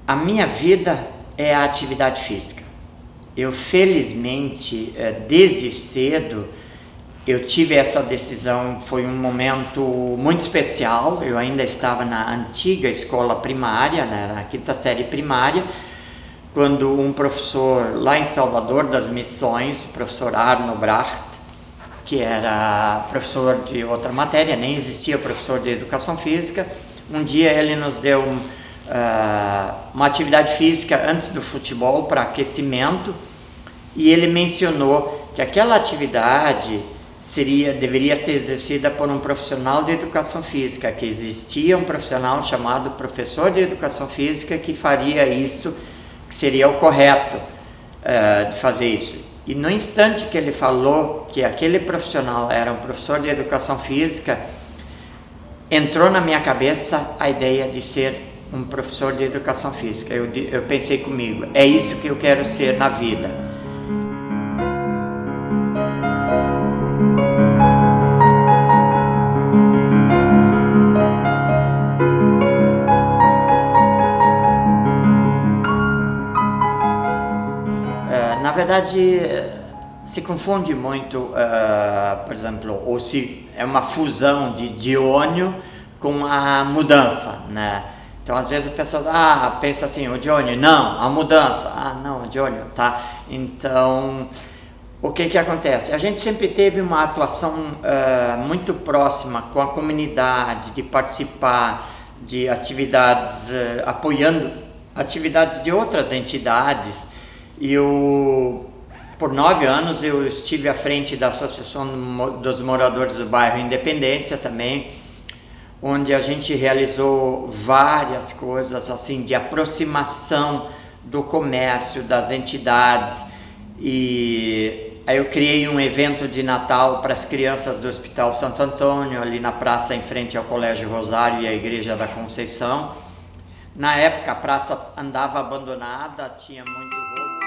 A minha vida é a atividade física. Eu, felizmente, desde cedo, eu tive essa decisão. Foi um momento muito especial. Eu ainda estava na antiga escola primária, né, na 5ª série primária, quando um professor lá em Salvador das Missões, o professor Arno Bracht, que era professor de outra matéria, nem existia professor de educação física, um dia ele nos deu uma atividade física antes do futebol para aquecimento, e ele mencionou que aquela atividade deveria ser exercida por um profissional de educação física, que existia um profissional chamado professor de educação física que faria isso, que seria o correto de fazer isso. E no instante que ele falou que aquele profissional era um professor de educação física, entrou na minha cabeça a ideia de ser um professor de educação física. Eu pensei comigo, é isso que eu quero ser na vida. Na verdade, se confunde muito, por exemplo, ou se é uma fusão de Diônio com a mudança, né? Então, às vezes, o pessoal pensa assim, o Diônio, não, a mudança, não, o Diônio, tá? Então, o que acontece? A gente sempre teve uma atuação muito próxima com a comunidade, de participar de atividades, apoiando atividades de outras entidades. E por 9 anos eu estive à frente da Associação dos Moradores do Bairro Independência também, onde a gente realizou várias coisas assim de aproximação do comércio, das entidades. E aí eu criei um evento de Natal para as crianças do Hospital Santo Antônio, ali na praça em frente ao Colégio Rosário e à Igreja da Conceição. Na época a praça andava abandonada, tinha muito roubo.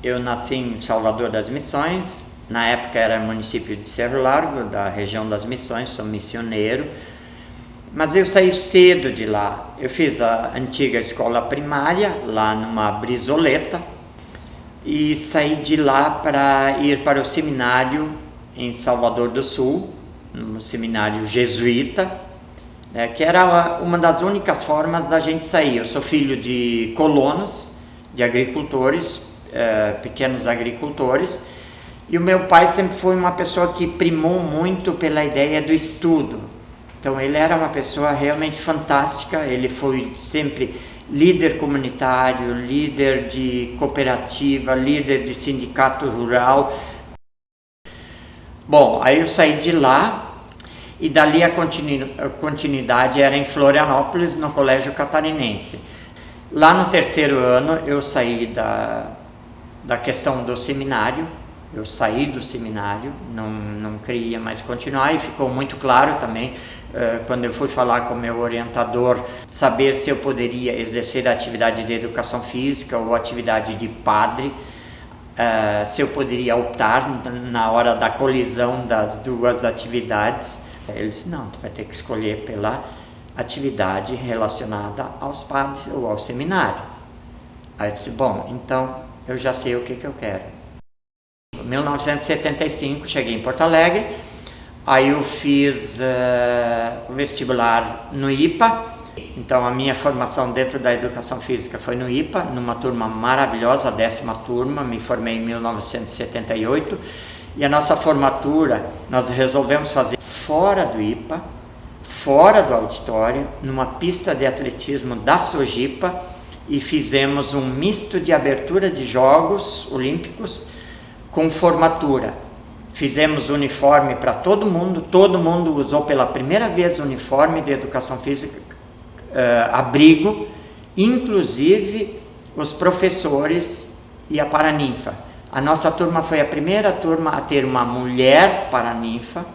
Eu nasci em Salvador das Missões, na época era município de Cerro Largo, da região das Missões, sou missioneiro, mas eu saí cedo de lá. Eu fiz a antiga escola primária, lá numa Brizoleta, e saí de lá para ir para o seminário em Salvador do Sul, no seminário jesuíta, né, que era uma das únicas formas da gente sair. Eu sou filho de colonos, de agricultores, pequenos agricultores, e o meu pai sempre foi uma pessoa que primou muito pela ideia do estudo. Então ele era uma pessoa realmente fantástica. Ele foi sempre líder comunitário, líder de cooperativa, líder de sindicato rural. Bom, aí eu saí de lá e dali a continuidade era em Florianópolis, no Colégio Catarinense. Lá no 3º ano eu saí da questão do seminário, eu saí do seminário, não queria mais continuar, e ficou muito claro também, quando eu fui falar com o meu orientador, saber se eu poderia exercer a atividade de educação física ou atividade de padre, se eu poderia optar na hora da colisão das duas atividades. Ele disse, não, tu vai ter que escolher pela atividade relacionada aos padres ou ao seminário. Aí eu disse, bom, então eu já sei o que eu quero. Em 1975 cheguei em Porto Alegre, aí eu fiz o vestibular no IPA. Então a minha formação dentro da educação física foi no IPA, numa turma maravilhosa, a 10ª turma, me formei em 1978, e a nossa formatura nós resolvemos fazer fora do IPA, fora do auditório, numa pista de atletismo da Sojipa, e fizemos um misto de abertura de Jogos Olímpicos com formatura. Fizemos uniforme para todo mundo usou pela primeira vez uniforme de educação física, abrigo, inclusive os professores e a paraninfa. A nossa turma foi a primeira turma a ter uma mulher paraninfa,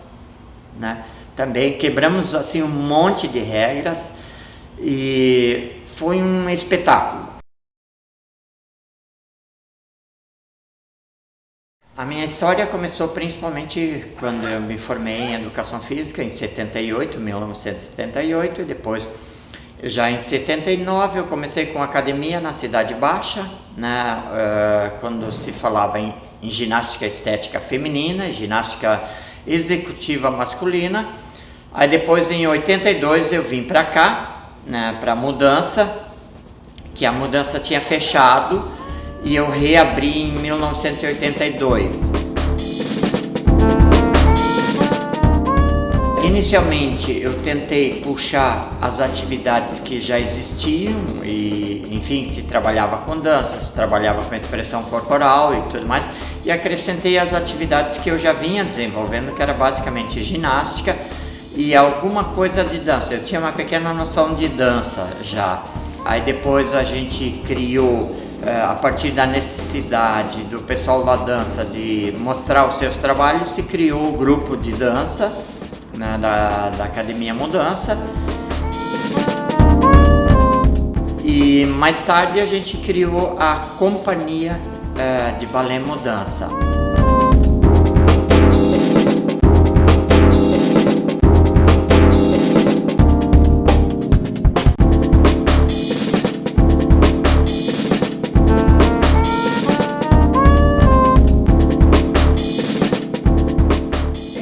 né? Também quebramos assim um monte de regras, e foi um espetáculo. A minha história começou principalmente quando eu me formei em Educação Física, em 1978, e depois, já em 79, eu comecei com academia na Cidade Baixa, né, quando se falava em ginástica estética feminina e ginástica executiva masculina. Aí depois, em 82, eu vim para cá, né, para Mudança, que a Mudança tinha fechado, e eu reabri em 1982. Inicialmente eu tentei puxar as atividades que já existiam e, enfim, se trabalhava com dança, se trabalhava com expressão corporal e tudo mais, e acrescentei as atividades que eu já vinha desenvolvendo, que era basicamente ginástica e alguma coisa de dança. Eu tinha uma pequena noção de dança já. Aí depois a gente criou, a partir da necessidade do pessoal da dança de mostrar os seus trabalhos, se criou o grupo de dança, né, da Academia Mudança. E mais tarde a gente criou a Companhia de Balé Mudança.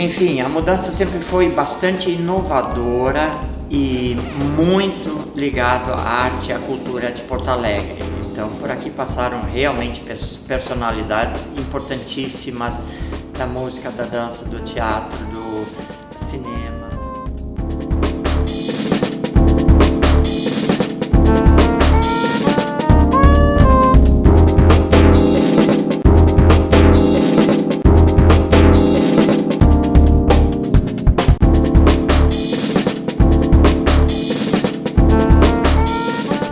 Enfim, a Mudança sempre foi bastante inovadora e muito ligado à arte e à cultura de Porto Alegre. Então, por aqui passaram realmente personalidades importantíssimas da música, da dança, do teatro, do cinema.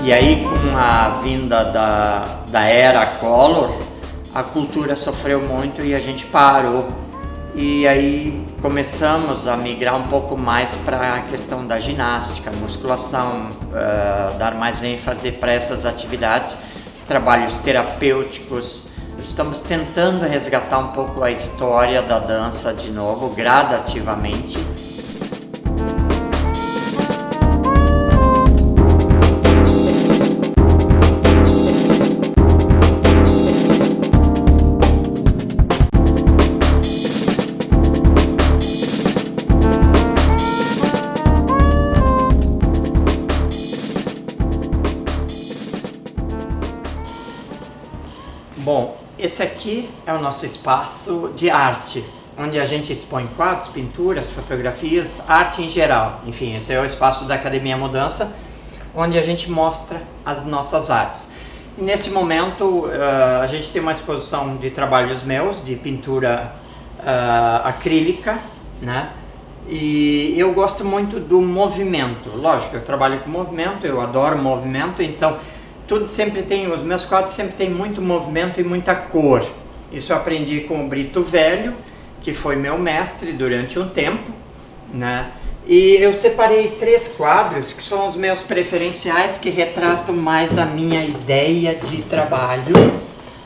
E aí, com a vinda da era Collor, a cultura sofreu muito e a gente parou. E aí começamos a migrar um pouco mais para a questão da ginástica, musculação, dar mais ênfase para essas atividades, trabalhos terapêuticos. Estamos tentando resgatar um pouco a história da dança de novo, gradativamente. Bom, esse aqui é o nosso espaço de arte, onde a gente expõe quadros, pinturas, fotografias, arte em geral. Enfim, esse é o espaço da Academia Mudança, onde a gente mostra as nossas artes. E nesse momento, a gente tem uma exposição de trabalhos meus, de pintura acrílica, né? E eu gosto muito do movimento. Lógico, eu trabalho com movimento, eu adoro movimento, então tudo sempre tem, os meus quadros sempre tem muito movimento e muita cor. Isso eu aprendi com o Brito Velho, que foi meu mestre durante um tempo, né? E eu separei 3 quadros que são os meus preferenciais, que retratam mais a minha ideia de trabalho,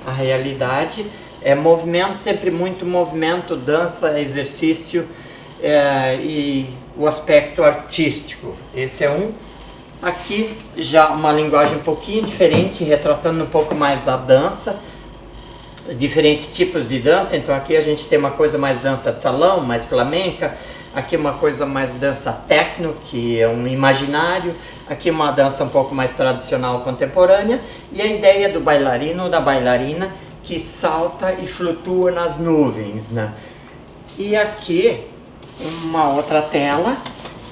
a realidade. É movimento, sempre muito movimento, dança, exercício e o aspecto artístico. Esse é um. Aqui já uma linguagem um pouquinho diferente, retratando um pouco mais a dança, os diferentes tipos de dança. Então aqui a gente tem uma coisa mais dança de salão, mais flamenca. Aqui uma coisa mais dança techno, que é um imaginário. Aqui uma dança um pouco mais tradicional, contemporânea. E a ideia do bailarino ou da bailarina que salta e flutua nas nuvens, né? E aqui uma outra tela,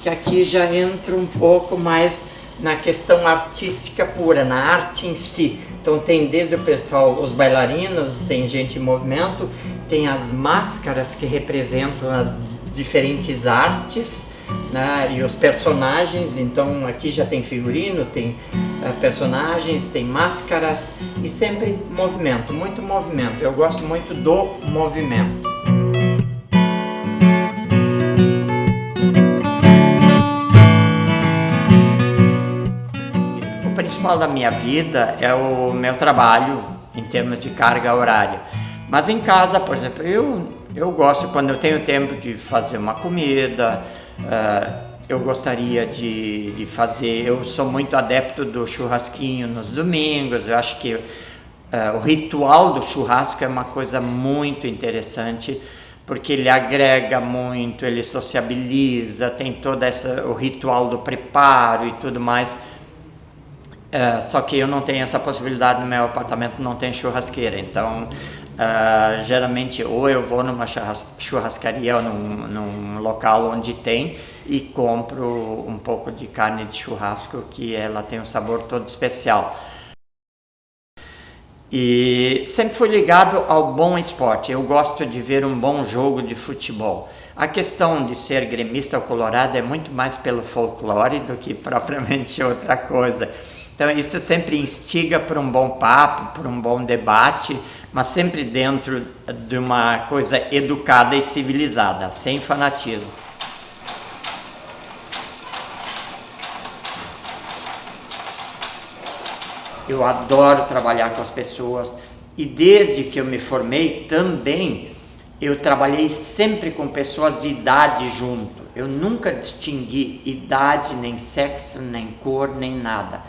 que aqui já entra um pouco mais na questão artística pura, na arte em si. Então tem desde o pessoal, os bailarinos, tem gente em movimento, tem as máscaras que representam as diferentes artes, né, e os personagens. Então aqui já tem figurino, tem personagens, tem máscaras e sempre movimento, muito movimento. Eu gosto muito do movimento. O principal da minha vida é o meu trabalho em termos de carga horária. Mas em casa, por exemplo, eu gosto, quando eu tenho tempo, de fazer uma comida. Eu gostaria de fazer, eu sou muito adepto do churrasquinho nos domingos. Eu acho que o ritual do churrasco é uma coisa muito interessante, porque ele agrega muito, ele sociabiliza, tem todo o ritual do preparo e tudo mais. Só que eu não tenho essa possibilidade, no meu apartamento não tem churrasqueira, então geralmente ou eu vou numa churrascaria ou num local onde tem e compro um pouco de carne de churrasco, que ela tem um sabor todo especial. E sempre fui ligado ao bom esporte. Eu gosto de ver um bom jogo de futebol. A questão de ser gremista ou colorado é muito mais pelo folclore do que propriamente outra coisa. Então isso sempre instiga para um bom papo, para um bom debate, mas sempre dentro de uma coisa educada e civilizada, sem fanatismo. Eu adoro trabalhar com as pessoas, e desde que eu me formei também, eu trabalhei sempre com pessoas de idade junto. Eu nunca distingui idade, nem sexo, nem cor, nem nada.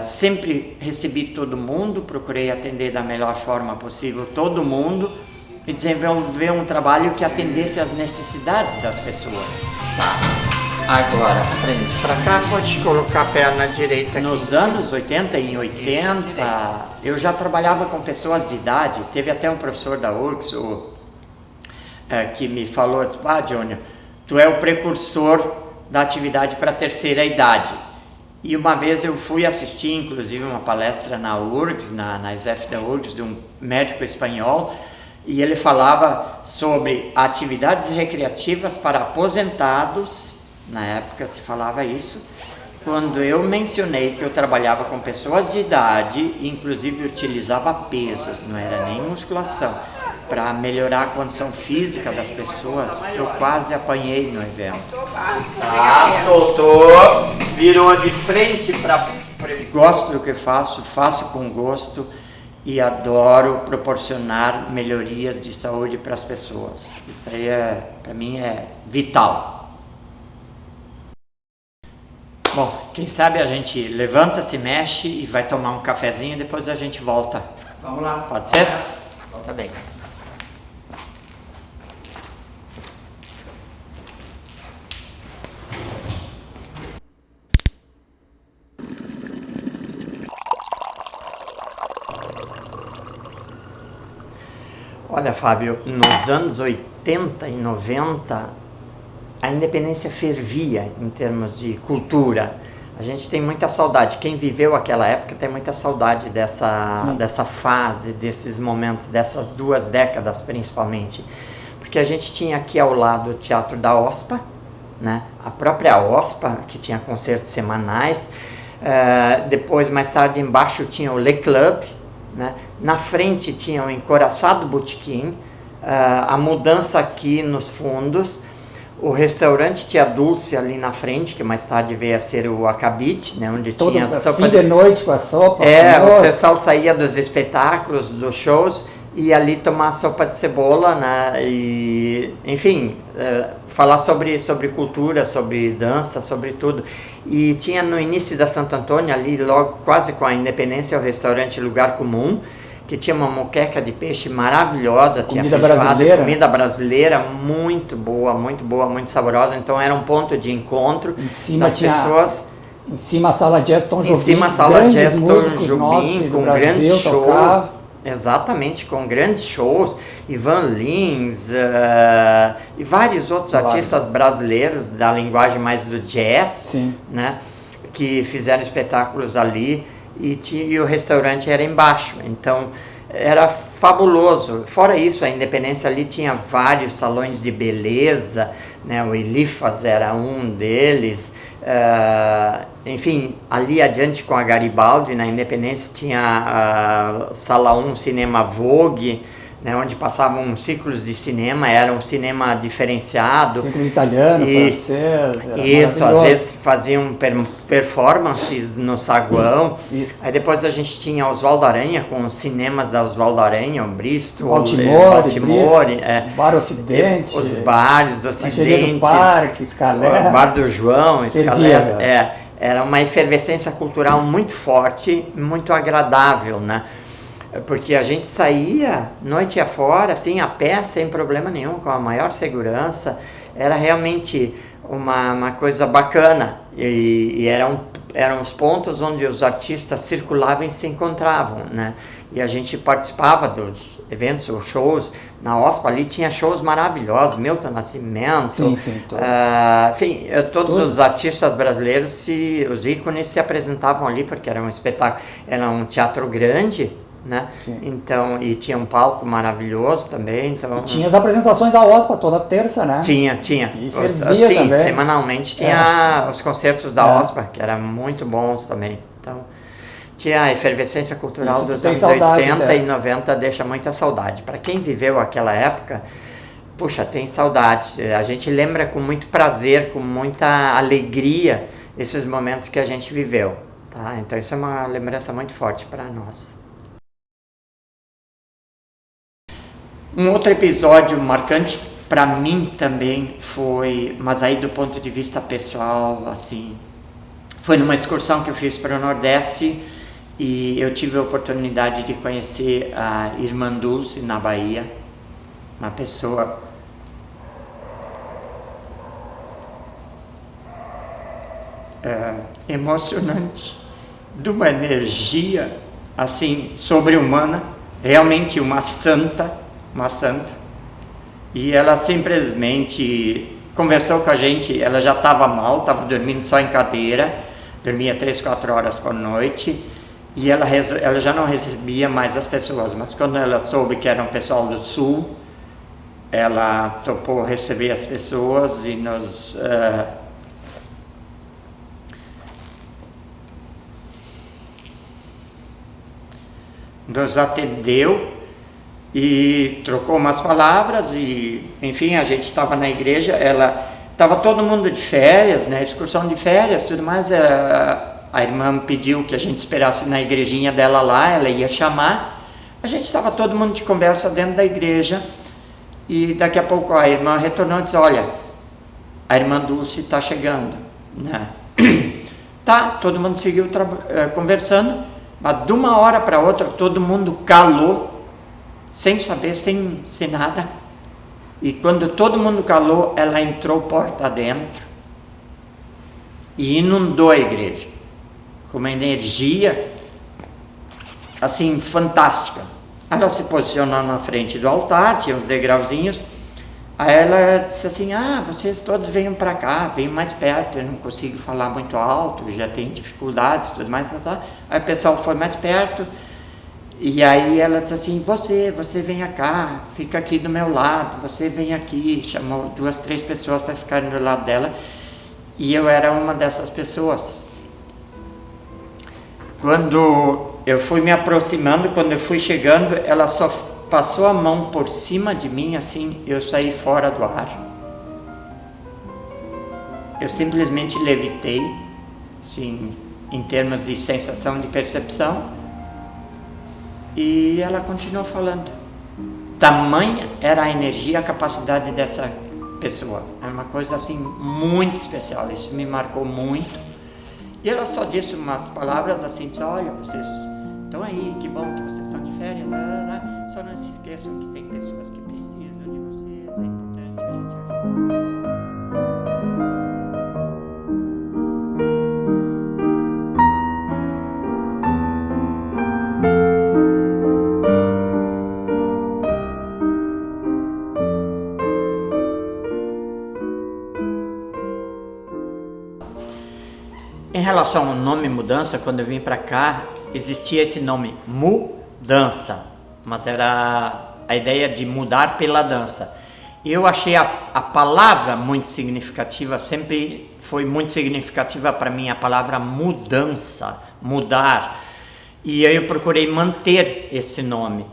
Sempre recebi todo mundo, procurei atender da melhor forma possível todo mundo e desenvolver um trabalho que atendesse às necessidades das pessoas. Tá. Agora, frente para cá, pode colocar a perna direita aqui. Nos anos 80 e 80, eu já trabalhava com pessoas de idade. Teve até um professor da URGS que me falou, disse, Júnior, tu é o precursor da atividade para a terceira idade. E uma vez eu fui assistir, inclusive, uma palestra na URGS, na SF da URGS, de um médico espanhol, e ele falava sobre atividades recreativas para aposentados. Na época se falava isso. Quando eu mencionei que eu trabalhava com pessoas de idade, inclusive utilizava pesos, não era nem musculação, para melhorar a condição física das pessoas, eu quase apanhei no evento. Soltou, virou de frente para... Gosto do que faço, faço com gosto e adoro proporcionar melhorias de saúde para as pessoas. Isso aí para mim é vital. Bom, quem sabe a gente levanta, se mexe e vai tomar um cafezinho e depois a gente volta. Vamos lá. Pode ser? Tá bem. Olha, Fábio, nos anos 80 e 90, a independência fervia em termos de cultura. A gente tem muita saudade. Quem viveu aquela época tem muita saudade dessa fase, desses momentos, dessas 2 décadas principalmente. Porque a gente tinha aqui ao lado o Teatro da OSPA, né? A própria OSPA, que tinha concertos semanais. Depois, mais tarde, embaixo tinha o Le Club, né? Na frente tinha o Encoraçado Botequim, a mudança aqui nos fundos, o restaurante Tia Dulce ali na frente, que mais tarde veio a ser o Acabite, né, onde todo tinha sopa fim de noite com a sopa. O pessoal saía dos espetáculos, dos shows, e ali tomar sopa de cebola, né, e, enfim, falar sobre cultura, sobre dança, sobre tudo. E tinha no início da Santo Antônio, ali logo quase com a Independência, o restaurante Lugar Comum, que tinha uma moqueca de peixe maravilhosa, comida brasileira. Comida brasileira muito boa, muito saborosa. Então era um ponto de encontro das pessoas. Em cima a sala Jazz Tom Jobim, em cima a sala Jazz Tom Jobim, com grandes shows. Tocar. Exatamente, com grandes shows. Ivan Lins e vários outros artistas brasileiros da linguagem mais do jazz. Sim. Né, que fizeram espetáculos ali. E o restaurante era embaixo, então era fabuloso. Fora isso, a Independência ali tinha vários salões de beleza, né? O Elifas era um deles. Enfim, ali adiante com a Garibaldi, na Independência tinha a Sala 1 Cinema Vogue, né, onde passavam ciclos de cinema, era um cinema diferenciado. Ciclo italiano, francês, era isso, às maravilhoso. vezes faziam performances no saguão. Isso. Aí depois a gente tinha Oswaldo Aranha, com os cinemas da Oswaldo Aranha, o Bristol, Baltimore, Bar Ocidente, os bares, Mancheria do Ocidentes, Parque, Escalé. o Bar do João, Escalé. Fervia. Era uma efervescência cultural muito forte, muito agradável, né? Porque a gente saía noite afora, assim, a pé, sem problema nenhum, com a maior segurança. Era realmente uma coisa bacana. E eram os pontos onde os artistas circulavam e se encontravam, né? E a gente participava dos eventos ou shows. Na OSPA ali tinha shows maravilhosos, Milton Nascimento. Sim, Enfim, todos os artistas brasileiros, os ícones se apresentavam ali, porque era um espetáculo, era um teatro grande, né? Então, e tinha um palco maravilhoso também. Então, e tinha as apresentações da OSPA toda terça, né? Tinha. E fervia sim, também. semanalmente tinha os concertos da OSPA, que eram muito bons também. Então, tinha a efervescência cultural Isso, dos tem anos saudade 80 dessa. e 90, deixa muita saudade. Para quem viveu aquela época, puxa, tem saudade. A gente lembra com muito prazer, com muita alegria, esses momentos que a gente viveu. Tá? Então, isso é uma lembrança muito forte para nós. Um outro episódio marcante para mim também foi, mas aí do ponto de vista pessoal, assim, foi numa excursão que eu fiz para o Nordeste e eu tive a oportunidade de conhecer a Irmã Dulce na Bahia, uma pessoa emocionante, de uma energia assim sobre-humana, realmente uma santa. E ela simplesmente conversou com a gente. Ela já estava mal, estava dormindo só em cadeira, dormia 3, 4 horas por noite, e ela já não recebia mais as pessoas, mas quando ela soube que era um pessoal do Sul, ela topou receber as pessoas e nos atendeu e trocou umas palavras e, enfim, a gente estava na igreja, estava todo mundo de férias, né, excursão de férias, tudo mais, a irmã pediu que a gente esperasse na igrejinha dela lá, ela ia chamar, a gente estava todo mundo de conversa dentro da igreja e daqui a pouco a irmã retornou e disse, olha, a Irmã Dulce está chegando, né? Tá, todo mundo seguiu conversando, mas de uma hora para outra todo mundo calou, sem saber, sem nada. E quando todo mundo calou, ela entrou porta dentro e inundou a igreja com uma energia assim fantástica. Ela se posicionou na frente do altar, tinha os degrauzinhos. Aí ela disse assim, vocês todos venham para cá, venham mais perto, eu não consigo falar muito alto, já tenho dificuldades, tudo mais, Aí o pessoal foi mais perto. E aí ela disse assim, você venha cá, fica aqui do meu lado, você vem aqui, chamou 2, 3 pessoas para ficarem do lado dela, e eu era uma dessas pessoas. Quando eu fui me aproximando, quando eu fui chegando, ela só passou a mão por cima de mim, assim, eu saí fora do ar. Eu simplesmente levitei, assim, em termos de sensação, de percepção. E ela continuou falando. Tamanha era a energia, a capacidade dessa pessoa. É uma coisa assim muito especial. Isso me marcou muito. E ela só disse umas palavras assim, disse, olha, vocês estão aí, que bom que vocês estão de férias, só não se esqueçam que tem pessoas que precisam de vocês, é importante a gente ajudar. Em relação ao nome Mudança, quando eu vim para cá, existia esse nome Mudança, mas era a ideia de mudar pela dança. E eu achei a palavra muito significativa, sempre foi muito significativa para mim a palavra mudança, mudar. E aí eu procurei manter esse nome.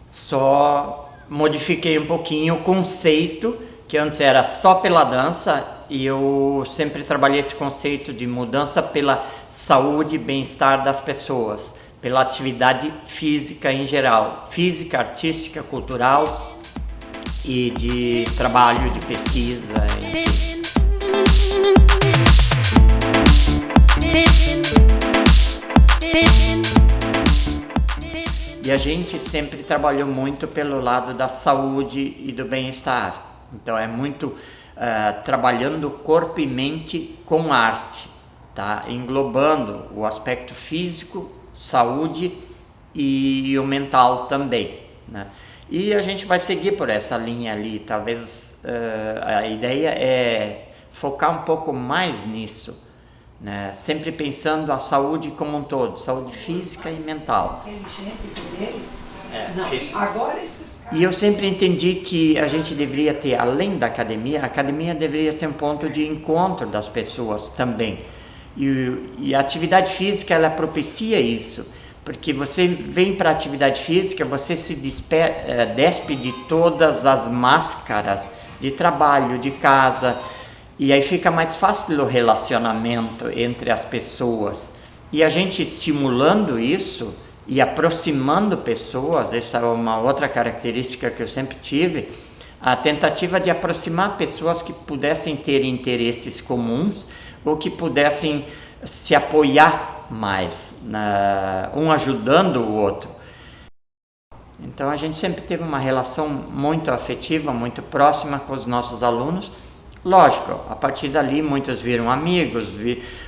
Só modifiquei um pouquinho o conceito, que antes era só pela dança, e eu sempre trabalhei esse conceito de mudança pela saúde e bem-estar das pessoas, pela atividade física em geral, física, artística, cultural e de trabalho, de pesquisa. E a gente sempre trabalhou muito pelo lado da saúde e do bem-estar. Então é muito trabalhando corpo e mente com arte, tá? Englobando o aspecto físico, saúde e o mental também, né? E a gente vai seguir por essa linha ali. Talvez a ideia é focar um pouco mais nisso, né? Sempre pensando a saúde como um todo, saúde física e mental. Agora esses caras... E eu sempre entendi que a gente deveria ter, além da academia, a academia deveria ser um ponto de encontro das pessoas também. E a atividade física, ela propicia isso, porque você vem para a atividade física, você se despe de todas as máscaras de trabalho, de casa, e aí fica mais fácil o relacionamento entre as pessoas. E a gente estimulando isso e aproximando pessoas, essa é uma outra característica que eu sempre tive, a tentativa de aproximar pessoas que pudessem ter interesses comuns ou que pudessem se apoiar mais, um ajudando o outro. Então a gente sempre teve uma relação muito afetiva, muito próxima com os nossos alunos. Lógico, a partir dali muitos viram amigos,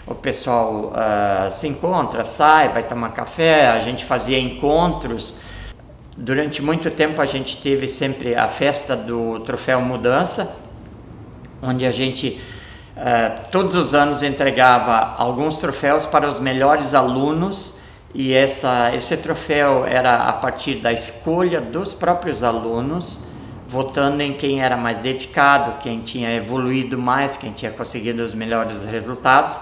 o pessoal se encontra, sai, vai tomar café, a gente fazia encontros. Durante muito tempo a gente teve sempre a festa do Troféu Mudança, onde a gente todos os anos entregava alguns troféus para os melhores alunos, e esse troféu era a partir da escolha dos próprios alunos, votando em quem era mais dedicado, quem tinha evoluído mais, quem tinha conseguido os melhores resultados.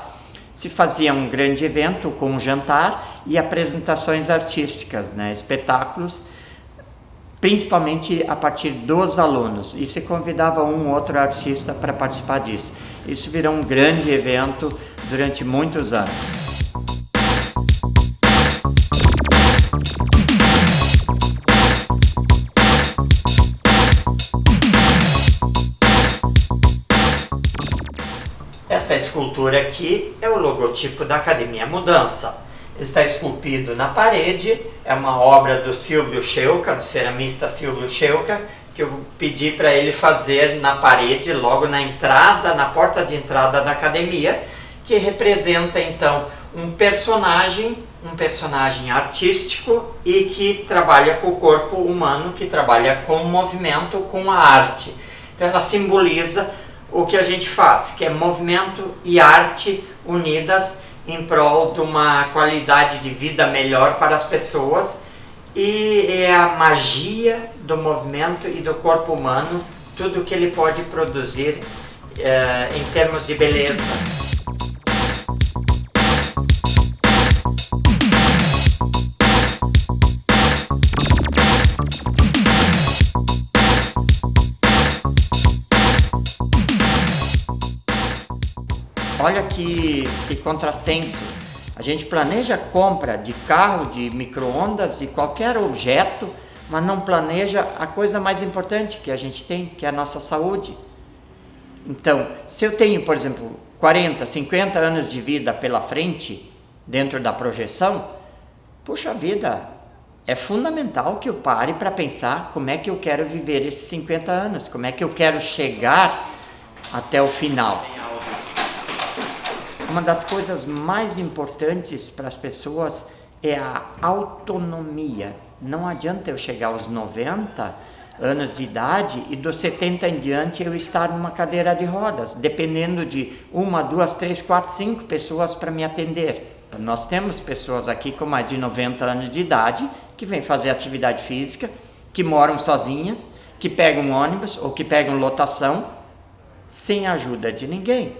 Se fazia um grande evento com um jantar e apresentações artísticas, né, espetáculos, principalmente a partir dos alunos, e se convidava um ou outro artista para participar disso. Isso virou um grande evento durante muitos anos. Essa escultura aqui é o logotipo da Academia Mudança. Ele está esculpido na parede, é uma obra do Silvio Scheuca, do ceramista Silvio Scheuca, que eu pedi para ele fazer na parede, logo na entrada, na porta de entrada da academia, que representa então um personagem artístico e que trabalha com o corpo humano, que trabalha com o movimento, com a arte. Então ela simboliza o que a gente faz, que é movimento e arte unidas em prol de uma qualidade de vida melhor para as pessoas, e é a magia do movimento e do corpo humano, tudo que ele pode produzir em termos de beleza. Olha que contrassenso. A gente planeja a compra de carro, de micro-ondas, de qualquer objeto, mas não planeja a coisa mais importante que a gente tem, que é a nossa saúde. Então, se eu tenho, por exemplo, 40, 50 anos de vida pela frente, dentro da projeção, puxa vida, é fundamental que eu pare para pensar como é que eu quero viver esses 50 anos, como é que eu quero chegar até o final. Uma das coisas mais importantes para as pessoas é a autonomia. Não adianta eu chegar aos 90 anos de idade e dos 70 em diante eu estar numa cadeira de rodas, dependendo de 1, 2, 3, 4, 5 pessoas para me atender. Nós temos pessoas aqui com mais de 90 anos de idade que vêm fazer atividade física, que moram sozinhas, que pegam ônibus ou que pegam lotação sem a ajuda de ninguém.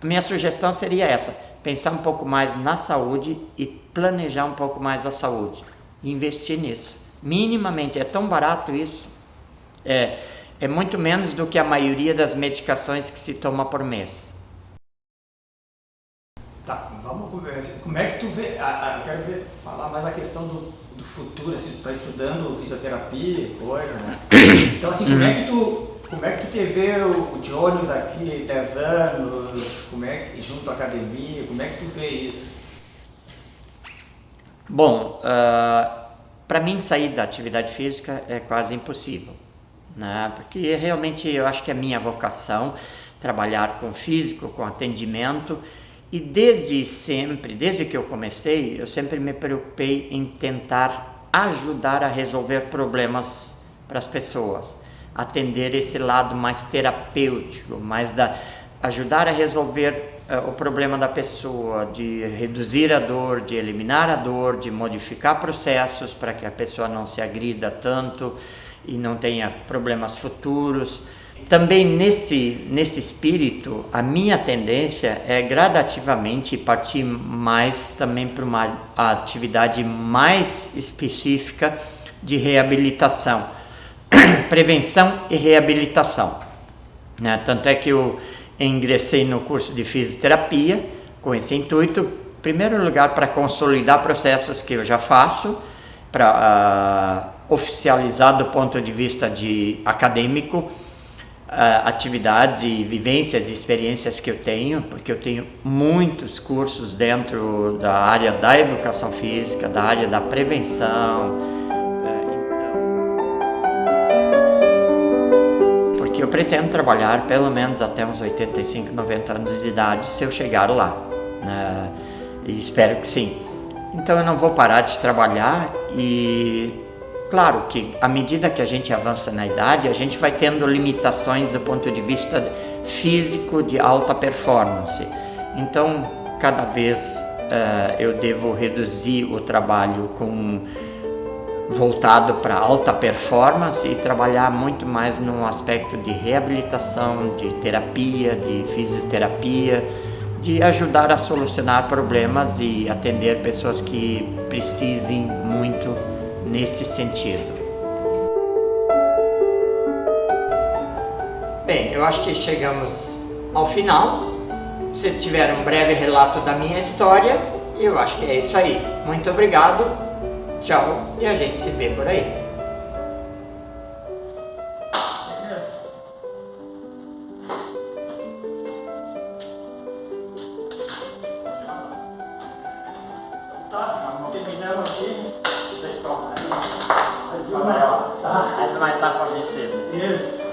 Minha sugestão seria essa: pensar um pouco mais na saúde e planejar um pouco mais a saúde, investir nisso. Minimamente, é tão barato isso. É muito menos do que a maioria das medicações que se toma por mês. Tá, vamos conversar. Como é que tu vê, eu quero falar mais a questão do futuro, assim, tu tá estudando fisioterapia, coisa, né? Então assim, como é que tu te vê o Johnny daqui 10 anos, junto à academia, como é que tu vê isso? Bom, para mim sair da atividade física é quase impossível, né? Porque realmente eu acho que é minha vocação trabalhar com físico, com atendimento, e desde sempre, desde que eu comecei, eu sempre me preocupei em tentar ajudar a resolver problemas para as pessoas, atender esse lado mais terapêutico, ajudar a resolver o problema da pessoa, de reduzir a dor, de eliminar a dor, de modificar processos para que a pessoa não se agrida tanto e não tenha problemas futuros. Também nesse espírito, a minha tendência é gradativamente partir mais também para uma atividade mais específica de reabilitação, prevenção e reabilitação, né? Tanto é que eu ingressei no curso de fisioterapia com esse intuito, em primeiro lugar para consolidar processos que eu já faço, para oficializar do ponto de vista acadêmico, atividades e vivências e experiências que eu tenho, porque eu tenho muitos cursos dentro da área da educação física, da área da prevenção, porque eu pretendo trabalhar pelo menos até uns 85, 90 anos de idade, se eu chegar lá, né? E espero que sim. Então eu não vou parar de trabalhar e claro que à medida que a gente avança na idade, a gente vai tendo limitações do ponto de vista físico de alta performance. Então, cada vez eu devo reduzir o trabalho voltado para alta performance e trabalhar muito mais num aspecto de reabilitação, de terapia, de fisioterapia, de ajudar a solucionar problemas e atender pessoas que precisem muito nesse sentido. Bem, eu acho que chegamos ao final. Vocês tiveram um breve relato da minha história e eu acho que é isso aí. Muito obrigado, tchau e a gente se vê por aí. Terminamos aqui. Mais uma etapa vencida. Isso.